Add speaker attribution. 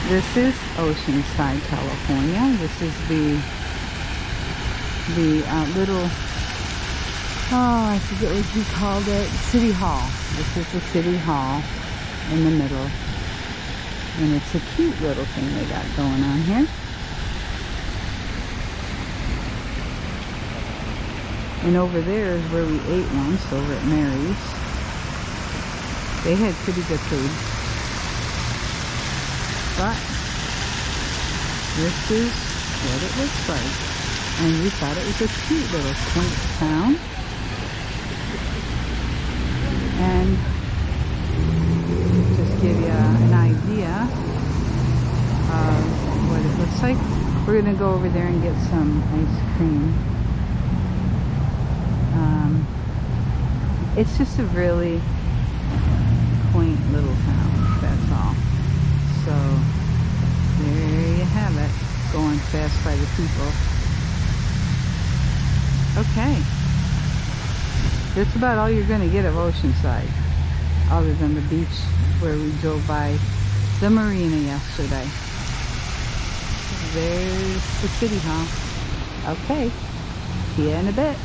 Speaker 1: This is Oceanside, California. This is the little, oh, I forget what you called it, City Hall. This is the City Hall in the middle. And it's a cute little thing they got going on here. And over there is where we ate once, over at Mary's. They had pretty good food. But this is what it looks like. And we thought it was a cute little quaint town. And just give you an idea of what it looks like. We're going to go over there and get some ice cream. It's just a really quaint little town, that's all. So there you have it, going fast by the people. Okay, that's about all you're going to get of Oceanside, other than the beach where we drove by the marina yesterday. There's the City Hall. Okay, see you in a bit.